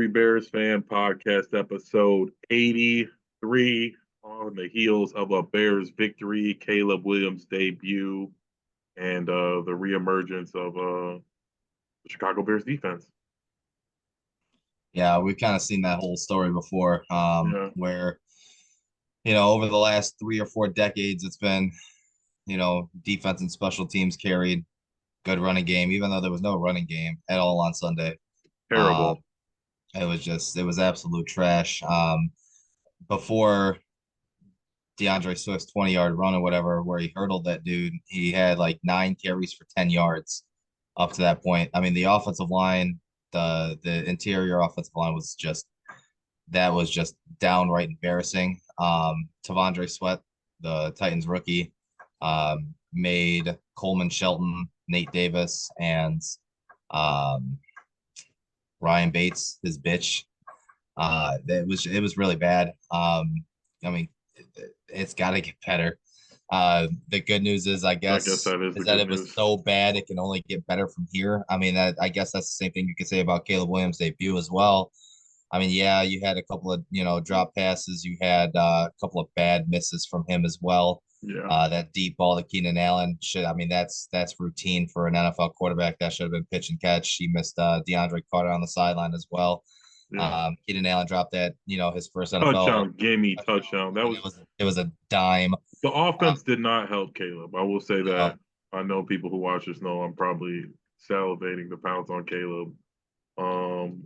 Every Bears Fan podcast, episode 83, on the heels of a Bears victory, Caleb Williams' debut, and the reemergence of the Chicago Bears defense. Yeah, we've kind of seen that whole story before, Yeah, where, over the last 3 or 4 decades, it's been, defense and special teams carried good running game, even though there was no running game at all on Sunday. Um, terrible. it was absolute trash. Before DeAndre Swift's 20-yard run or whatever, where he hurdled that dude, he had like 9 carries for 10 yards up to that point. I mean, the offensive line, the interior offensive line was just downright embarrassing. Tavondre Sweat, the Titans rookie, made Coleman Shelton, Nate Davis, and um, Ryan Bates his bitch. It was really bad. I mean, it's got to get better. The good news is, I I guess guess, that is is the that good it was news. so bad it can only get better from here. I mean, I guess that's the same thing you could say about Caleb Williams' debut as well. I mean, yeah, you had a couple of drop passes. You had a couple of bad misses from him as well. Yeah, That deep ball to Keenan Allen should. I mean, that's routine for an NFL quarterback. That should have been pitch and catch. He missed DeAndre Carter on the sideline as well. yeah. Keenan Allen dropped that, his first NFL Touchdown, gimme touchdown. touchdown. I That mean, was it was a dime. the Uh, offense did not help Caleb. I will say no, that. I know people who watch this know I'm probably salivating to pounce on Caleb. Um,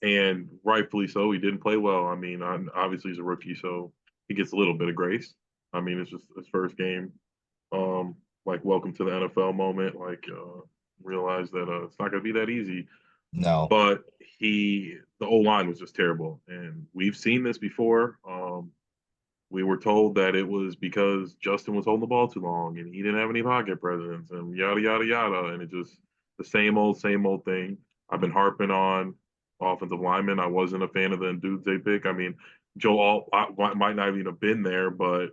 and rightfully so. He didn't play well. I mean, obviously he's a rookie, so he gets a little bit of grace. I mean, it's just his first game. Like welcome to the NFL moment. Like realize that it's not going to be that easy. no. But the O line was just terrible, and we've seen this before. We were told that it was because Justin was holding the ball too long and he didn't have any pocket presence and yada yada yada, and it just the same old thing. I've been harping on offensive linemen. I wasn't a fan of the dudes they pick. I mean, Joe Alt might not even have been there, but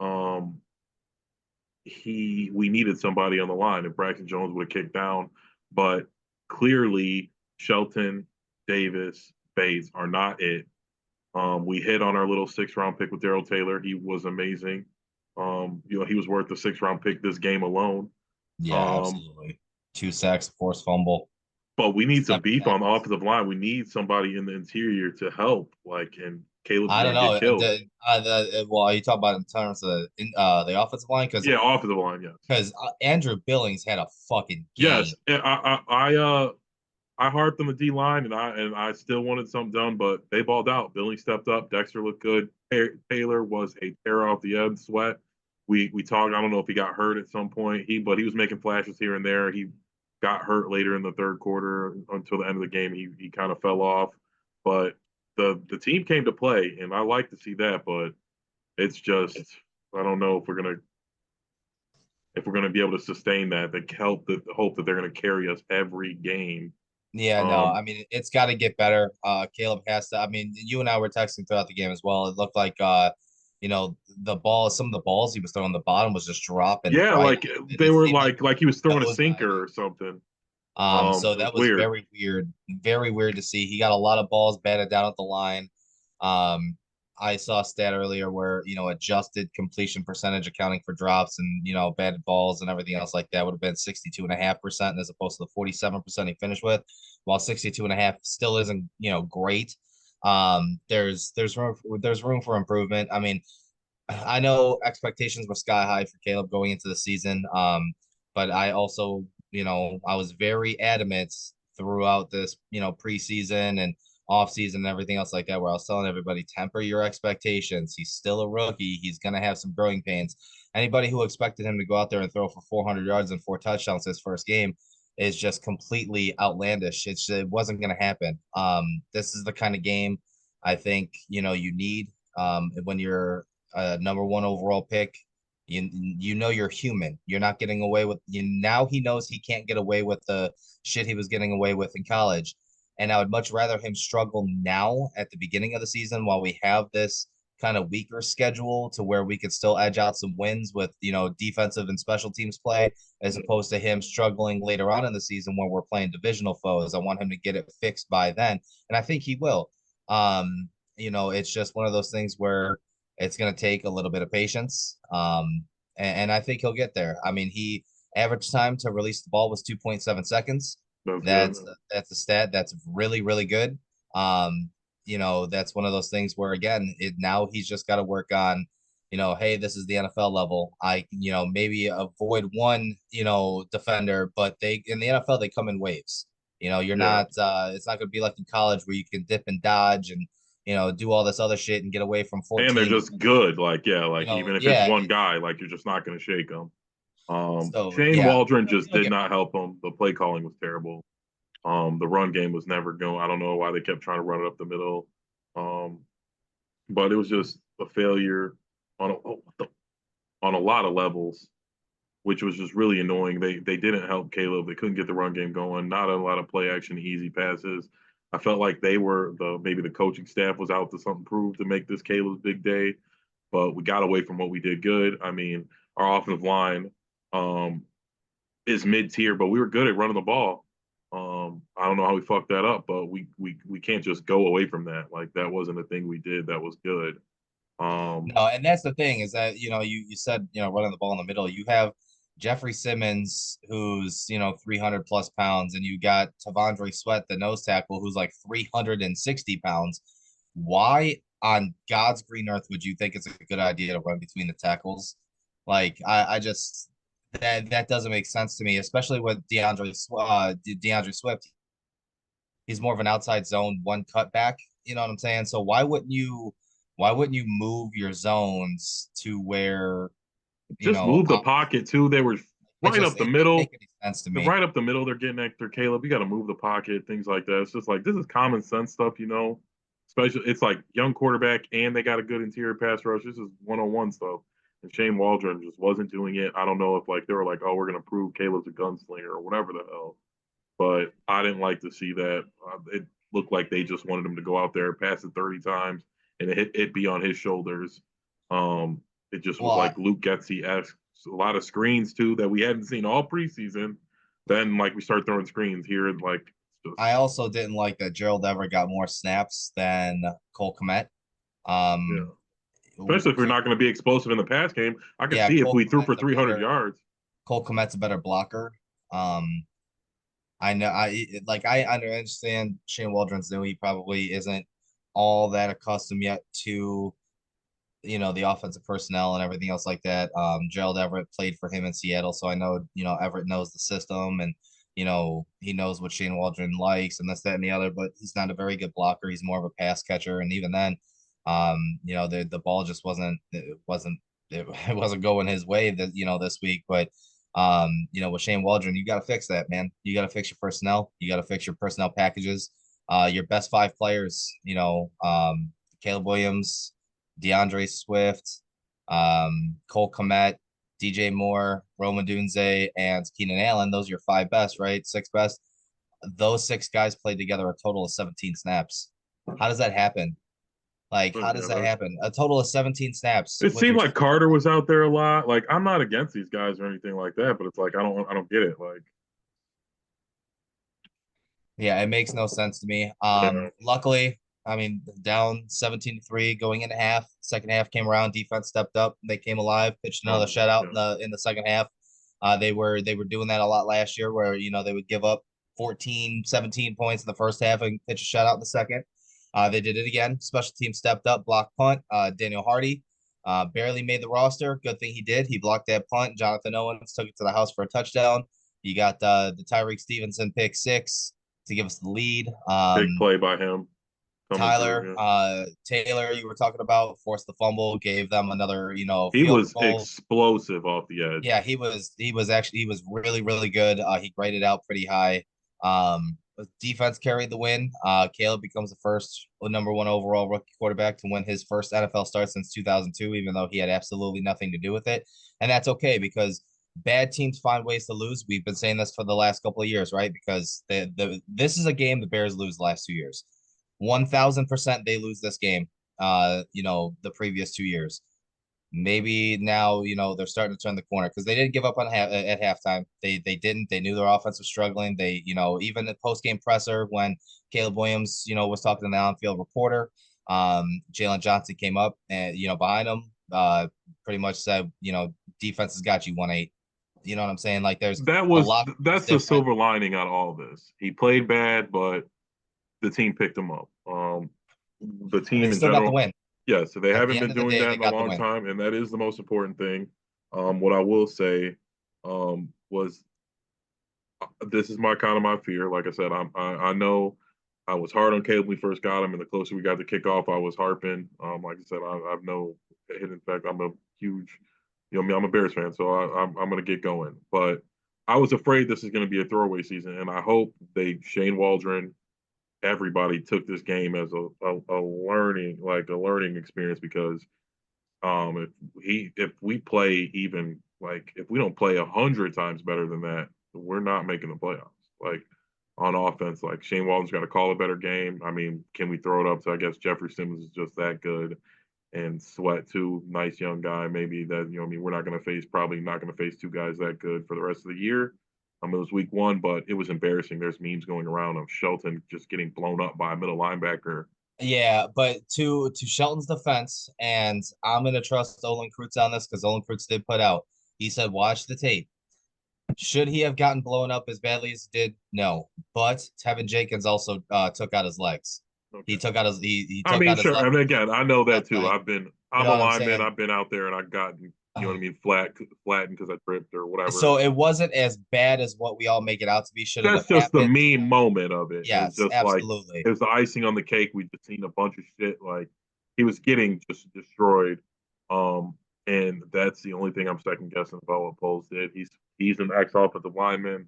um, we needed somebody on the line, and Braxton Jones would have kicked down. But clearly, Shelton, Davis, Bates are not it. We hit on our little 6 round pick with Daryl Taylor. He was amazing. He was worth the 6 round pick this game alone. Yeah, Um, absolutely. 2 sacks, forced fumble, but we need some 7 beef on the tackles. offensive line. We need somebody in the interior to help. Like, and Caleb's I going don't to get know. killed. Well, you talk about in terms of the offensive line Yeah, offensive line, yes. because Andrew Billings had a fucking Yes, game. I harped on the D line, and I still wanted something done, but they balled out. Billy stepped up. Dexter looked good. Taylor was a tear off the end. Sweat. We talked. I don't know if he got hurt at some point. But he was making flashes here and there. He got hurt later in the third quarter until the end of the game. He kind of fell off, but the team came to play, and I like to see that. But it's just I don't know if we're gonna be able to sustain that. The hope that they're gonna carry us every game. Yeah, no, Um, I mean it's got to get better. Caleb has to. I mean, you and I were texting throughout the game as well. It looked like some of the balls he was throwing the bottom was just dropping Yeah, right like on. they It were seemed like like he was throwing a nose sinker diving. or something. So It was that was weird. very weird to see. He got a lot of balls batted down at the line. Um, I saw a stat earlier where, adjusted completion percentage accounting for drops and, batted balls and everything else like that would have been 62.5% as opposed to the 47% he finished with, while 62.5 still isn't, great. There's room for improvement. I mean, I know expectations were sky high for Caleb going into the season. But I also, I was very adamant throughout this, preseason and offseason and everything else like that, where I was telling everybody, temper your expectations. He's still a rookie. He's going to have some growing pains. Anybody who expected him to go out there and throw for 400 yards and 4 touchdowns his first game is just completely outlandish. It wasn't going to happen. This is the kind of game I think, you need when you're a number one overall pick. You're human. You're not getting away with you now. He knows he can't get away with the shit he was getting away with in college. And I would much rather him struggle now at the beginning of the season while we have this kind of weaker schedule to where we could still edge out some wins with, defensive and special teams play, as opposed to him struggling later on in the season when we're playing divisional foes. I want him to get it fixed by then, and I think he will. It's just one of those things where it's going to take a little bit of patience. And I think he'll get there. I mean, he average time to release the ball was 2.7 seconds. That's good. That's a stat that's really, really good. That's one of those things where again, now he's just got to work on, hey, this is the NFL level. Maybe avoid one, defender, but they in the NFL they come in waves. You're Yeah. not it's not gonna be like in college where you can dip and dodge and do all this other shit and get away from 14. And they're just good. Like, yeah, like even if it's yeah. one guy, like you're just not going to shake them. So Shane yeah, Waldron just did not help him. The play calling was terrible. The run game was never going. I don't know why they kept trying to run it up the middle. But it was just a failure on a lot of levels, which was just really annoying. They didn't help Caleb. They couldn't get the run game going. Not a lot of play action, easy passes. I felt like they were maybe the coaching staff was out to something prove to make this Caleb's big day, but we got away from what we did good. I mean, our offensive line is mid tier, but we were good at running the ball. I don't know how we fucked that up, but we can't just go away from that. Like that wasn't a thing we did that was good. No, and that's the thing is that you said running the ball in the middle. You have Jeffrey Simmons who's 300 plus pounds, and you got Tavondre Sweat, the nose tackle, who's like 360 pounds. Why on God's green earth would you think it's a good idea to run between the tackles? Like I just that doesn't make sense to me, especially with DeAndre Swift. He's more of an outside zone one cutback. You know what I'm saying? So why wouldn't you move your zones to where just move the pocket too. They were right up the it didn't middle. make any sense to They're me. right up the middle. They're getting after Caleb. You got to move the pocket, things like that. It's just like this is common sense stuff. Especially it's like young quarterback and they got a good interior pass rush. This is 101 stuff. And Shane Waldron just wasn't doing it. I don't know if like they were like, oh, we're gonna prove Caleb's a gunslinger or whatever the hell. But I didn't like to see that. It looked like they just wanted him to go out there, pass it 30 times, and it be on his shoulders. It just was Well, like Luke Getsy-esque. A lot of screens too that we hadn't seen all preseason. Then like we start throwing screens here, and like just I also didn't like that Gerald Everett got more snaps than Cole Kmet. Um, yeah. Especially if we're not going to be explosive in the pass game. I could see if Cole we threw for Kmet's a 300 better yards. Cole Kmet's a better blocker. I know I understand Shane Waldron's new. He probably isn't all that accustomed yet to the offensive personnel and everything else like that. Gerald Everett played for him in Seattle, so I know Everett knows the system and he knows what Shane Waldron likes and this, that, and the other. But he's not a very good blocker. He's more of a pass catcher, and even then, the ball just it wasn't going his way that this week. But with Shane Waldron, you got to fix that, man. You got to fix your personnel. You got to fix your personnel packages. Your best five players, Caleb Williams, DeAndre Swift, Cole Kmet, DJ Moore, Rome Odunze, and Keenan Allen. Those are your five best, right? Six best. Those six guys played together a total of 17 snaps. How does that happen? Like, how does that happen? A total of 17 snaps. It seemed like Carter was out there a lot. Like I'm not against these guys or anything like that, but it's like I don't get it. Like yeah, it makes no sense to me. Luckily, I mean, down 17-3 going into half. Second half came around, defense stepped up, they came alive, pitched another shutout in the second half. They were doing that a lot last year where they would give up 14, 17 points in the first half and pitch a shutout in the second. They did it again. Special team stepped up, blocked punt. Daniel Hardy barely made the roster. Good thing he did. He blocked that punt. Jonathan Owens took it to the house for a touchdown. You got the Tyreek Stevenson pick six to give us the lead. big play by him. Tyler Taylor, you were talking about, forced the fumble, gave them another, he was goal. Explosive off the edge. Yeah, he was really, really good. He graded out pretty high. Defense carried the win. Caleb becomes the first number one overall rookie quarterback to win his first NFL start since 2002, even though he had absolutely nothing to do with it. And that's okay because bad teams find ways to lose. We've been saying this for the last couple of years, right? Because this is a game the Bears lose the last 2 years. 1,000% they lose this game. the previous 2 years. Maybe now, they're starting to turn the corner because they didn't give up on at halftime. They didn't. They knew their offense was struggling. They, even the post game presser when Caleb Williams, was talking to the on-field reporter, Jalen Johnson came up and behind him, pretty much said, defense has got you 1-8. You know what I'm saying? Like there's a lot That's the different. silver lining on all this. He played bad, but the team picked him up. The And they team in still got the general, win. yeah. So they At haven't the end been of the doing day, that they in a got the long win. time, and that is the most important thing. What I will say was this is my kind of my fear. Like I said, I know I was hard on Caleb when we first got him, and the closer we got to kickoff, I was harping. Like I said, I've no hidden fact. I'm a huge, I'm a Bears fan, so I'm going to get going. But I was afraid this is going to be a throwaway season, and I hope Shane Waldron, everybody took this game as a learning experience because if we play even like if we don't play 100 times better than that, we're not making the playoffs. Like on offense, like Shane Walton's got to call a better game. I mean, can we throw it up to I guess Jeffrey Simmons is just that good, and Sweat too, nice young guy. Maybe that I mean we're not going to face probably not going to face two guys that good for the rest of the year. It was week one, but it was embarrassing. There's memes going around of Shelton just getting blown up by a middle linebacker. Yeah, but to Shelton's defense, and I'm gonna trust Olin Kreutz on this because Olin Kreutz did put out. He said, "Watch the tape." Should he have gotten blown up as badly as he did? No. But Tevin Jenkins also took out his legs. Okay. He I took mean, out his sure. leg I mean, again, I know that left too. leg. You I'm know a what I'm lineman. saying? I've been out there and I've gotten, what I mean, flattened because I tripped or whatever. So it wasn't as bad as what we all make it out to be. Should it That's have just the happened? meme moment of it. It was Yes, just like absolutely. it was the icing on the cake. We just seen a bunch of shit. Like he was getting just destroyed. Um, and that's the only thing I'm second guessing about what Poles did. He's an ex offensive lineman.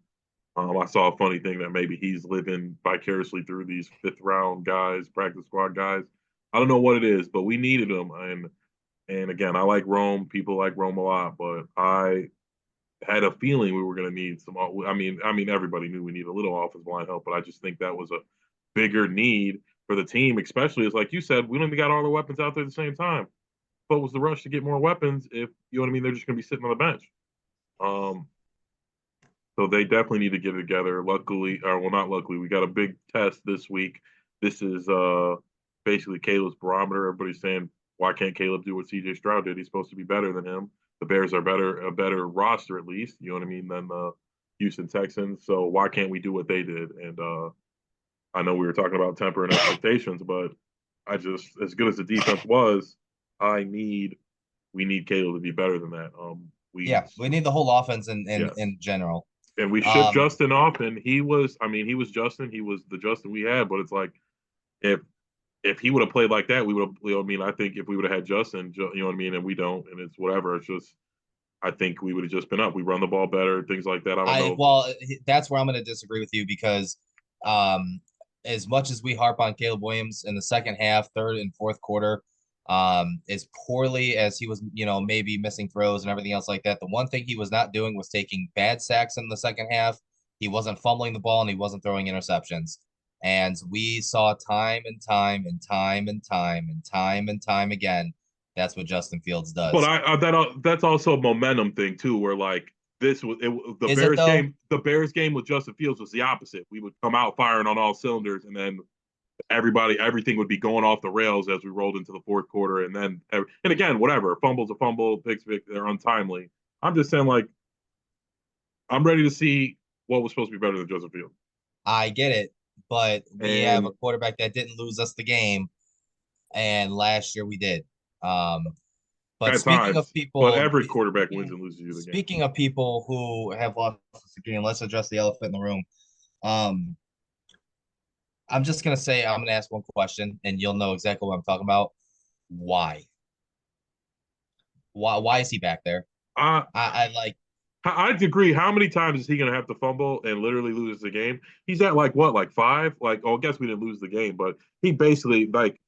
I saw a funny thing that maybe he's living vicariously through these fifth round guys, practice squad guys. I don't know what it is, but we needed them. And again, I like Rome. People like Rome a lot, but I had a feeling we were going to need some. I mean, everybody knew we needed a little offensive line help, but I just think that was a bigger need for the team, especially as like you said, we don't even got all the weapons out there at the same time. But was the rush to get more weapons if you know what I mean? They're just going to be sitting on the bench. Um, so they definitely need to get it together. Luckily, or well, not luckily, we got a big test this week. This is basically Caleb's barometer. Everybody's saying, why can't Caleb do what CJ Stroud did? He's supposed to be better than him. The Bears are a better roster at least. You know what I mean? Than the Houston Texans. So why can't we do what they did? And I know we were talking about temper and expectations, but I just as good as the defense was, we need Caleb to be better than that. Yeah, we need the whole offense Yes, in general. and we shipped Um, Justin off, and he was Justin. He was the Justin we had, but it's like if if he would have played like that, we would have. You know what I mean, I think if we would have had Justin, you know what I mean, and we don't, and it's whatever. It's just I think we would have just been up. We run the ball better, things like that. I don't I know. well, that's where I'm going to disagree with you because, um, as much as we harp on Caleb Williams in the second half, third and fourth quarter, as poorly as he was, maybe missing throws and everything else like that, the one thing he was not doing was taking bad sacks in the second half. He wasn't fumbling the ball and he wasn't throwing interceptions. And we saw time and time and time and time and time and time again. That's what Justin Fields But does. that's also a momentum thing too, where like the Is it Bears though? game, with Justin Fields was the opposite. We would come out firing on all cylinders, and then everything would be going off the rails as we rolled into the fourth quarter, and then and again, whatever, fumble's a fumble, picks, they're untimely. I'm just saying, like, I'm ready to see what was supposed to be better than Justin Fields. I get it, but we have a And quarterback that didn't lose us the game, and last year we did. Um, but at speaking of times, but people, every quarterback wins and loses you the game. speaking of people who have lost us the game, let's address the elephant in the room. Um, I'm just gonna say I'm gonna ask one question, and you'll know exactly what I'm talking about. Why? Why is he back there? I I like I agree. How many times is he going to have to fumble and literally lose the game? He's at like what, like five? Like, oh, I guess we didn't lose the game, but he basically like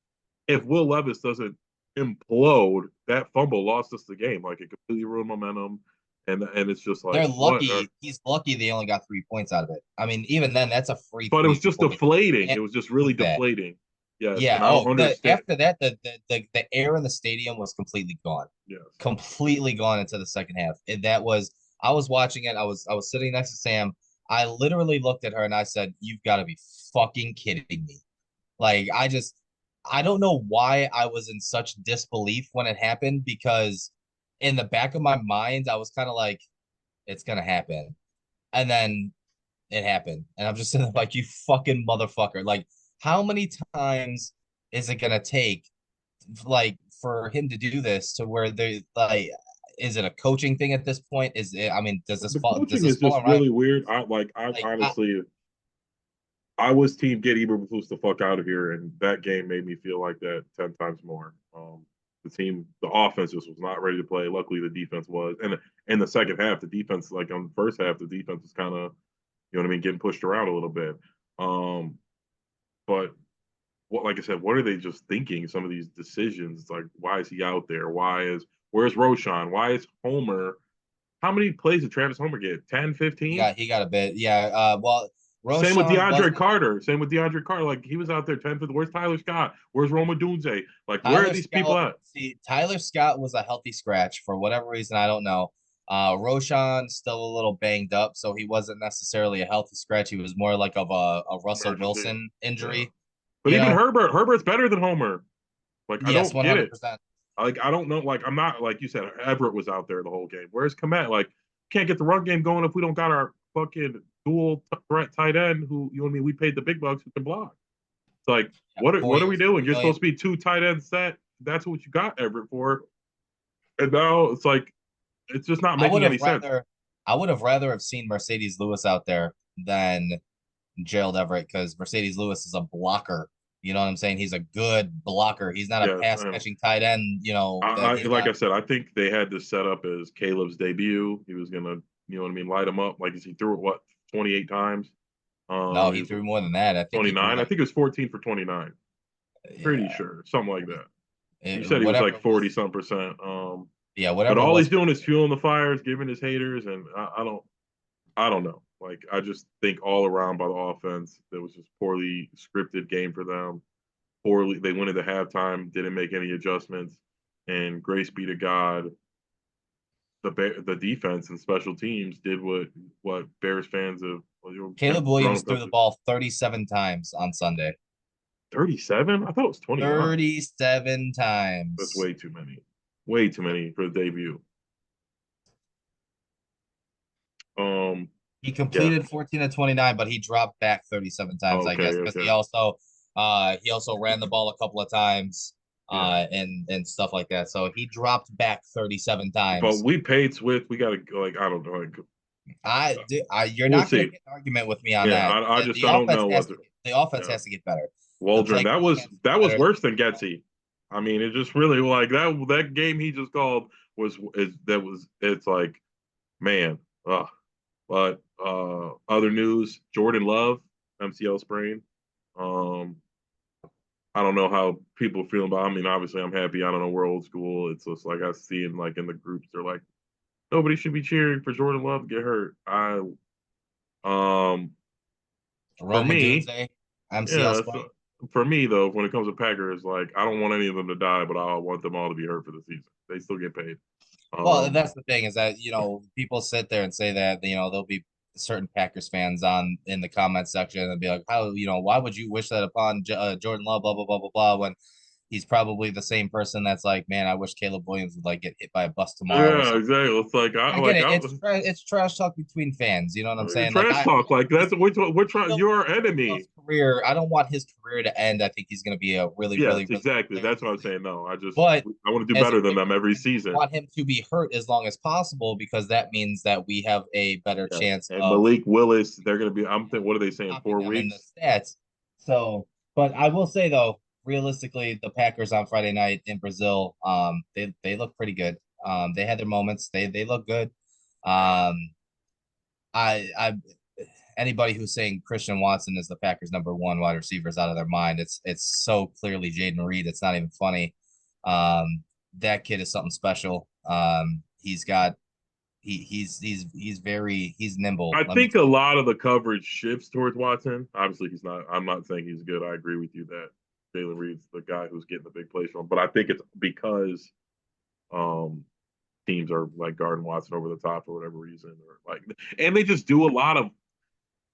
if Will Levis doesn't implode, that fumble lost us the game. Like it completely ruined momentum, and it's just like they're what? lucky. He's lucky they only got 3 points out of it. I mean, even then, that's a free But it was 3 just point. You deflating. It can't was just lose really that. deflating. Yes, Yeah. and I don't Oh, understand. after that, the air in the stadium was completely gone, Yes, completely gone into the second half. And that was I was watching it. I was sitting next to Sam. I literally looked at her and I said, "You've got to be fucking kidding me!" Like I don't know why I was in such disbelief when it happened because in the back of my mind I was kind of like, "It's gonna happen," and then it happened, and I'm just sitting there like, "You fucking motherfucker!" Like, how many times is it gonna take, like, for him to do this to where they like? Is it a coaching thing at this point? Is it? I mean, does this the fall? Does coaching this is fall just on Ryan? really weird. I Like, honestly, I was team get Eberflus the fuck out of here, and that game made me feel like that 10 times more. The offense just was not ready to play. Luckily, the defense was, and in the second half, the defense, like on the first half, the defense was kind of, you know what I mean, getting pushed around a little bit. Um, but what, like I said, what are they just thinking? Some of these decisions, it's like, why is he out there? Where's Roshan? Why is Homer? How many plays did Travis Homer get? 10, he 15? got he got a bit. Yeah. Well, Same with Roshan DeAndre wasn't. Carter. Same with DeAndre Carter. Like he was out there 10 fifth. Where's Tyler Scott? Where's Roma Dunze? Like where are Tyler these people Scott, at? see, Tyler Scott was a healthy scratch for whatever reason, I don't know. Roshan still a little banged up, so he wasn't necessarily a healthy scratch. He was more like of a Russell Emergency. Wilson Yeah. injury, But you even know? Herbert's better than Homer. Like I Yes, don't get it. 100%. Like I don't know. Like I'm not like you said. Everett was out there the whole game. Where's Komet? Like can't get the run game going if we don't got our fucking dual threat tight end who you know what I mean. We paid the big bucks who can block. It's like Yeah, what are we 4 years, doing? 40 You're supposed million. to be two tight end set. That's what you got Everett for. And now it's like it's just not I would making any have sense. rather I would have rather have seen Mercedes Lewis out there than Gerald Everett because Mercedes Lewis is a blocker. You know what I'm saying? He's a good blocker. He's not a Yes, pass and catching tight end, that I he's like I not. said, I think they had this set up as Caleb's debut. He was gonna, you know what I mean, light him up. Like he threw it 28 times. No, He he was threw more than that. I think he threw 29. I like, think it was 14 for 29. Pretty yeah, sure, something like that. You said he was whatever like it 40 was. some percent. Yeah, But whatever it all was he's for doing is Caleb. fueling the fires, giving his haters, and I don't know. Like I just think all around by the offense, there was just poorly scripted game for them. Poorly, they went into halftime, didn't make any adjustments, and grace be to God, the defense and special teams did what Bears fans have Caleb grown Williams threw the accustomed. ball 37 times on Sunday. 37? I thought it was 29. 37 That's times. way too many. Way too many for the debut. Um, He yeah. completed 14 of 29, but he dropped back 37 times, I Okay, guess, because okay. he also ran the ball a couple of times Yeah. and stuff like that. So he dropped back 37 But times. we paid Swift. We got to like I don't know. Like You're we'll not going to see. get an argument with me on Yeah, that. I just The I don't offense know has what. to get the offense Yeah. has to get better. The Waldron, play calling has to get that was better. worse than Getsy. I mean, it just really like that game he just called it's like man. But other news: Jordan Love MCL sprain. Um, I don't know how people feel about. I mean, obviously, I'm happy. I don't know. We're old school. It's just like I see in like in the groups, they're like nobody should be cheering for Jordan Love to get hurt. Um for Rome me, Odunze, MCL yeah. sprain. For me though, when it comes to Packers, like I don't want any of them to die, but I want them all to be hurt for the season. They still get paid. Well, Um, that's the thing is that people sit there and say that there'll be certain Packers fans on in the comment section and be like, how why would you wish that upon Jordan Love, blah blah blah blah blah, when he's probably the same person that's like, man, I wish Caleb Williams would like get hit by a bus tomorrow or yeah, something. exactly. It's like I get it. It's trash talk between fans. You know what I'm saying? Like trash I talk. Like this that's which one? Caleb, You're our Caleb enemy. Love's career. I don't want his career to end. I think he's going to be a really Yes, really really good exactly. player in That's this what I'm league. saying. No, But I want to do as a better than them Packers every fan, you season. want him to be hurt as long as possible because that means that we have a better Yeah. chance And of Malik Willis, they're going to be. I'm thinking, what are they saying? topping Four them in the weeks? stats. So, but I will say though, realistically, the Packers on Friday night in Brazil, they look pretty good. They had their moments. They look good. Um, I anybody who's saying Christian Watson is the Packers' number one wide receiver is out of their mind. It's so clearly Jaden Reed. It's not even funny. That kid is something special. He's got he's nimble. I Let me think a tell lot of the coverage shifts towards Watson. Obviously, he's not. I'm not saying he's good. I agree with you that Jalen Reed's the guy who's getting the big plays from. But I think it's because um, teams are like guarding Watson over the top for whatever reason, or like, and they just do a lot of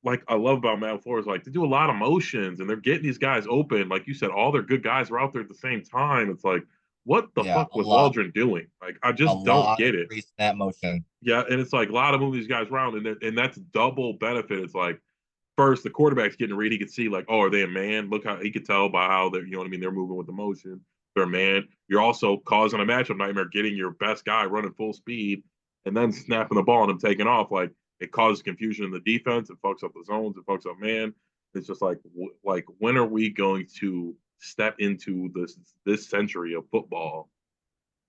like I love about Matt Flores, like they do a lot of motions and they're getting these guys open. Like you said, all their good guys are out there at the same time. It's like, what the Yeah, fuck was Waldron doing? Like, I a just don't lot of get it. pre-snap motion. Yeah, and it's like a lot of moving these guys around, and that's double benefit. It's like first the quarterback's getting a read, he could see like, oh, are they a man? Look how he could tell by how they're, you know what I mean, they're moving with the motion. They're a man. You're also causing a matchup nightmare, getting your best guy running full speed and then snapping the ball and him taking off. Like it causes confusion in the defense. It fucks up the zones. It fucks up man. It's just like when are we going to step into this century of football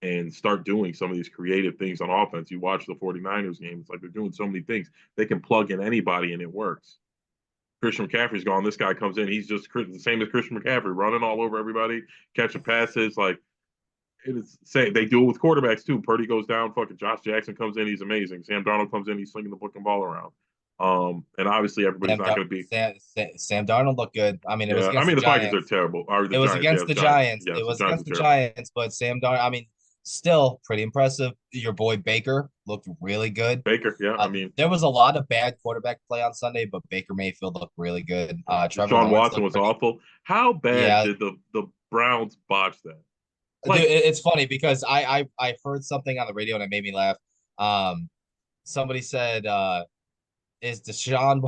and start doing some of these creative things on offense? You watch the 49ers game, it's like they're doing so many things. They can plug in anybody and it works. Christian McCaffrey's gone. This guy comes in. He's just the same as Christian McCaffrey, running all over everybody, catching passes. Like it's say they do it with quarterbacks too. Purdy goes down. Fucking Josh Jackson comes in. He's amazing. Sam Darnold comes in. He's slinging the fucking ball around. And obviously everybody's not going to be. Sam Darnold looked good. I mean, it was Yeah, I against mean the the Vikings are Giants. terrible. Or the It was Giants. Yeah, against the the Giants. Giants. Yes, It the was Giants against are the terrible. Giants, but Sam Darnold, I mean, still pretty impressive. Your boy Baker looked really good. Baker. Yeah, I mean There was a lot of bad quarterback play on Sunday, but Baker Mayfield looked really good. Trevor Deshaun Lawrence Watson looked was pretty. awful. How bad Yeah, did the Browns botch that? dude, Like it's funny because I heard something on the radio and it made me laugh. Somebody said, "Is Deshaun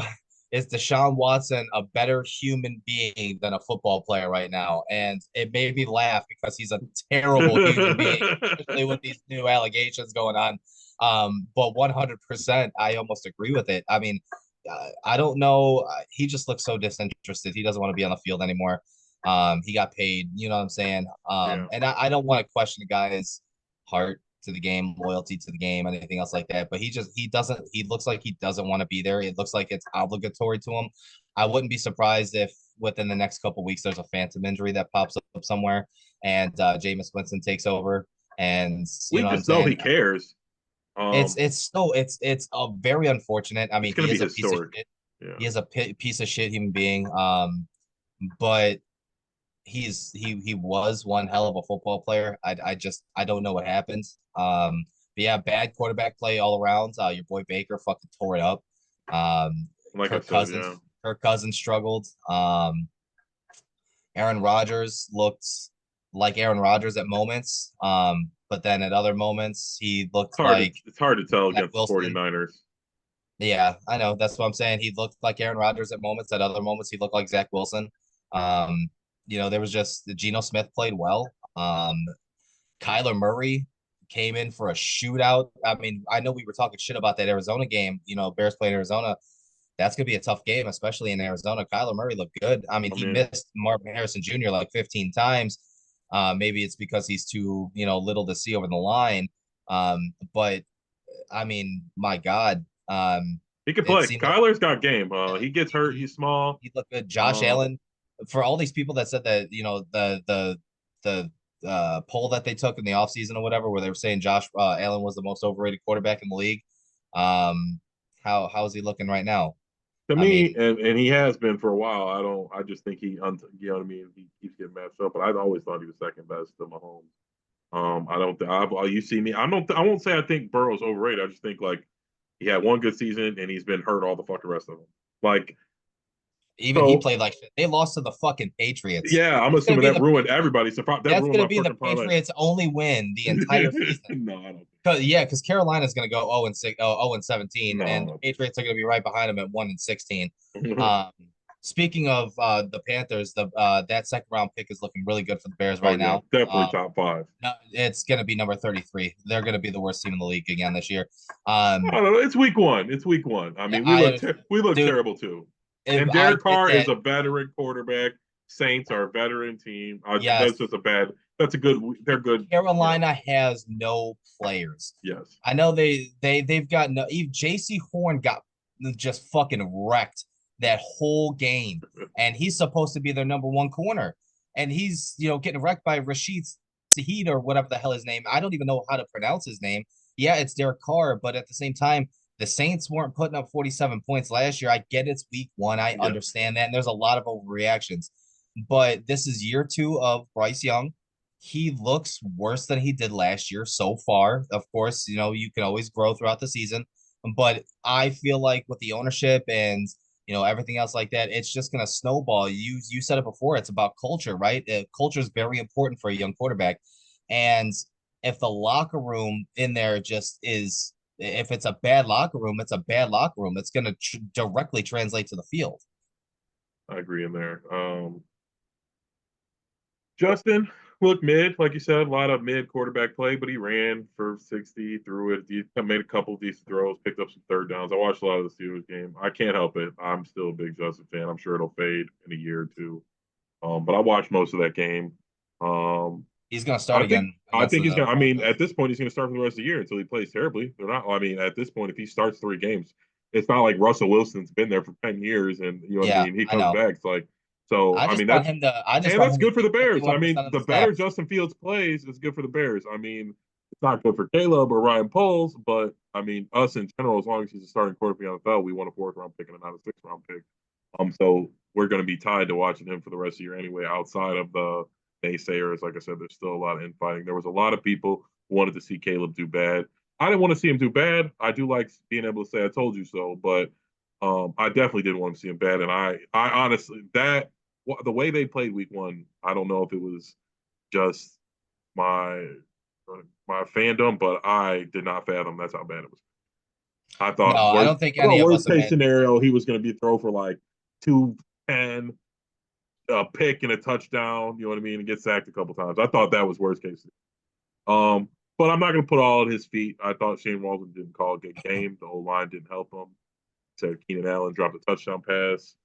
is Deshaun Watson a better human being than a football player right now?" And it made me laugh because he's a terrible human being, especially with these new allegations going on. But 100%, I almost agree with it. I mean, I don't know. He just looks so disinterested. He doesn't want to be on the field anymore. He got paid. You know what I'm saying? yeah. And I don't want to question the guy's heart to the game, loyalty to the game, anything else like that. But he doesn't. He looks like he doesn't want to be there. It looks like it's obligatory to him. I wouldn't be surprised if within the next couple weeks there's a phantom injury that pops up somewhere, and Jameis Winston takes over. And you We know what I'm just know he saying? cares. It's a very unfortunate. I It's mean, gonna he be is a piece of historic. shit. Yeah. He is a piece of shit human being. But he was one hell of a football player. I don't know what happened. But yeah, bad quarterback play all around. Your boy Baker fucking tore it up. Like I Kirk said, Cousins yeah. Kirk Cousins struggled. Aaron Rodgers looked like Aaron Rodgers at moments. But then at other moments he looked like It's hard to tell Zach against the Wilson. 49ers. Yeah, I know. That's what I'm saying. He looked like Aaron Rodgers at moments. At other moments, he looked like Zach Wilson. Um, there was just Geno Smith played well. Kyler Murray came in for a shootout. I mean, I know we were talking shit about that Arizona game. Bears playing Arizona. That's gonna be a tough game, especially in Arizona. Kyler Murray looked good. I mean, I he mean, missed Marvin Harrison Jr. like 15 times. Maybe it's because he's too, little to see over the line. But I mean, my God. he can It play. seemed like Kyler's got game. He gets hurt. He's small. he looked good. Josh Um, Allen, for all these people that said that, the poll that they took in the offseason or whatever, where they were saying Josh Allen was the most overrated quarterback in the league. How is he looking right now? to I me, mean, and he has been for a while. I just think you know what I mean. He keeps getting matched up, but I always thought he was second best to Mahomes. I don't think you see me. I won't say I think Burrow's overrated. I just think like he had one good season and he's been hurt all the fucking rest of them. Like even he so, played like shit. They lost to the fucking Patriots. yeah. I'm That's gonna assuming be that the ruined everybody. So that that's ruined gonna my be the fucking parlay. Patriots' only win the entire season. No, I don't. Because Carolina's going to go 0-6, 0-17, and the No. Patriots are going to be right behind them at 1-16. Oh Um, Speaking of the Panthers, that second round pick is looking really good for the Bears right yeah, now. definitely top five. No, it's going to be number 33. They're going to be the worst team in the league again this year. I don't know. It's week one. It's week one. I mean, I understand. we look Dude, terrible too. if And I Derek get Carr is that, a veteran quarterback. Saints are a veteran team. That's yes, just a bad. That's a good. They're good. Carolina has no players. Yes. I know they've got no. Even J.C. Horn got just fucking wrecked that whole game, and he's supposed to be their number one corner, and he's getting wrecked by Rashid Shaheed or whatever the hell his name. I don't even know how to pronounce his name. Yeah, it's Derek Carr, but at the same time, the Saints weren't putting up 47 points last year. I get it's week one. I Yeah. understand that, and there's a lot of overreactions. but this is year two of Bryce Young. He looks worse than he did last year so far. Of course, you can always grow throughout the season, but I feel like with the ownership and everything else like that, it's just gonna snowball. You said it before. It's about culture, right? Culture is very important for a young quarterback, and if the locker room in there just is, if it's a bad locker room, it's a bad locker room. It's gonna directly translate to the field. I agree in there. Justin looked mid, like you said, a lot of mid quarterback play, but he ran for 60, threw it. He made a couple decent throws, picked up some third downs. I watched a lot of the Steelers game. I can't help it. I'm still a big Justin fan. I'm sure it'll fade in a year or two. But I watched most of that game. Um, He's gonna start I think again I against think he's the gonna. I mean, Broncos. at this point, he's gonna start for the rest of the year until he plays terribly. They're not. I mean, at this point, if he starts 3 games, it's not like Russell Wilson's been there for 10 years, and you know what I Yeah, mean. He I comes know. back. It's like so. I mean, that's I just and want that's him to good for see the Bears. I 51% mean, of the the better snaps. Justin Fields plays is good for the Bears. I mean, it's not good for Caleb or Ryan Poles, but I mean, us in general, as long as he's a starting quarterback in the NFL, we want a fourth round pick and not a sixth round pick. So we're going to be tied to watching him for the rest of the year anyway. Outside of the naysayers, like I said, there's still a lot of infighting. There was a lot of people who wanted to see Caleb do bad. I didn't want to see him do bad. I do like being able to say I told you so, but I definitely didn't want to see him bad. And I honestly that the way they played week one, I don't know if it was just my my fandom, but I did not fathom that's how bad it was. I No, thought I worst. don't think I thought any of us worst case imagined. scenario he was going to be throw for like 210, a pick and a touchdown. You know what I mean? And get sacked a couple times. I thought that was worst case. But I'm not going to put all at his feet. I thought Shane Waldron didn't call a good game. The whole line didn't help him. Said Keenan Allen dropped a touchdown pass.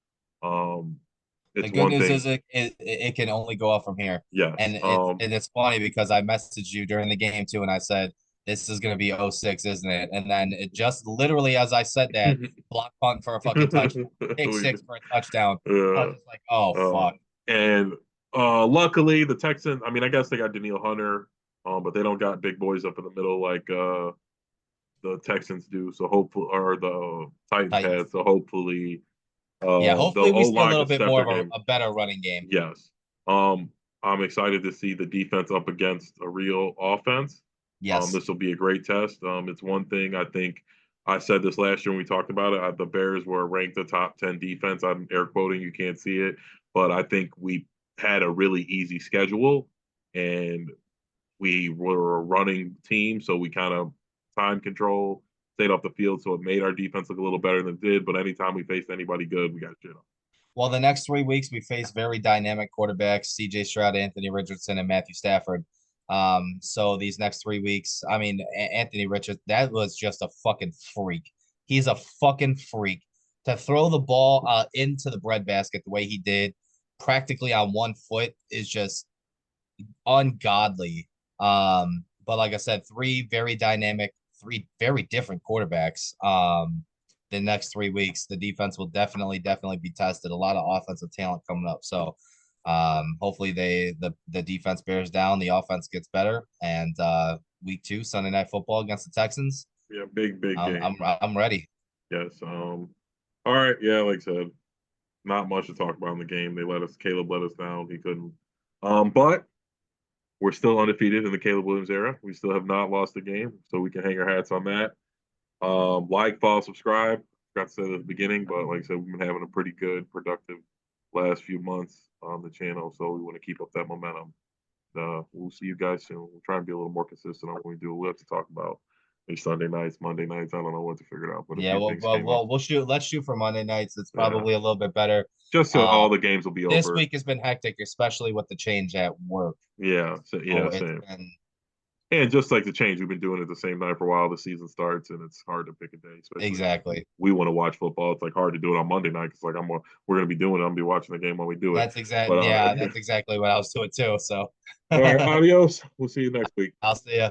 Um, The it's good one news thing. is it can only go up from here. Yes. And it's funny because I messaged you during the game too, and I said this is going to be '06, isn't it? And then it just literally as I said that, block punt for a fucking touchdown, pick six for a touchdown. I was Yeah. just like, oh Uh, fuck. and luckily the Texans. I mean, I guess they got Daniil Hunter, but they don't got big boys up in the middle like the Texans do. So hopefully, or the Titans Titans. had. So hopefully, Yeah, the hopefully we O see a line little can bit step more their of game. a better running game. Yes. Um, I'm excited to see the defense up against a real offense. Yes. This will be a great test. It's one thing I think I said this last year when we talked about it. The Bears were ranked the top 10 defense. I'm air quoting, you can't see it, but I think we had a really easy schedule and we were a running team, so we kind of time control, stayed off the field, so it made our defense look a little better than it did. But anytime we faced anybody good, we got shit on. Well, the next 3 weeks we face very dynamic quarterbacks: C.J. Stroud, Anthony Richardson, and Matthew Stafford. So these next 3 weeks, I mean, Anthony Richardson, that was just a fucking freak. He's a fucking freak to throw the ball into the breadbasket the way he did, practically on 1 foot, is just ungodly. But like I said, three very dynamic, three very different quarterbacks. The next 3 weeks, the defense will definitely be tested. A lot of offensive talent coming up. So hopefully the defense bears down, the offense gets better, and week two, Sunday night football against the Texans. Yeah, big I'm game. I'm I'm ready. Yes. All right. Yeah, like I said, not much to talk about in the game. Caleb let us down. He couldn't. But we're still undefeated in the Caleb Williams era. We still have not lost a game, so we can hang our hats on that. Like, follow, subscribe. Forgot to say that at the beginning, but like I said, we've been having a pretty good, productive last few months on the channel, so we want to keep up that momentum. We'll see you guys soon. We'll try and be a little more consistent on when we do. We have to talk about maybe Sunday nights, Monday nights. I don't know what to figure out, but a Yeah, few well, things well, came up. well, we'll shoot. Let's shoot for Monday nights. It's Yeah, probably a little bit better. just so Um, all the games will be this over. week has been hectic, especially with the change at work. Yeah, So yeah, it's same. been And just like the change, we've been doing it the same night for a while. The season starts, and it's hard to pick a day, especially if exactly. we want to watch football. It's like hard to do it on Monday night because like we're gonna be doing it. I'm gonna be watching the game when we do it. But Yeah, that's exactly what I was doing too. So all right, adios. We'll see you next week. I'll see you.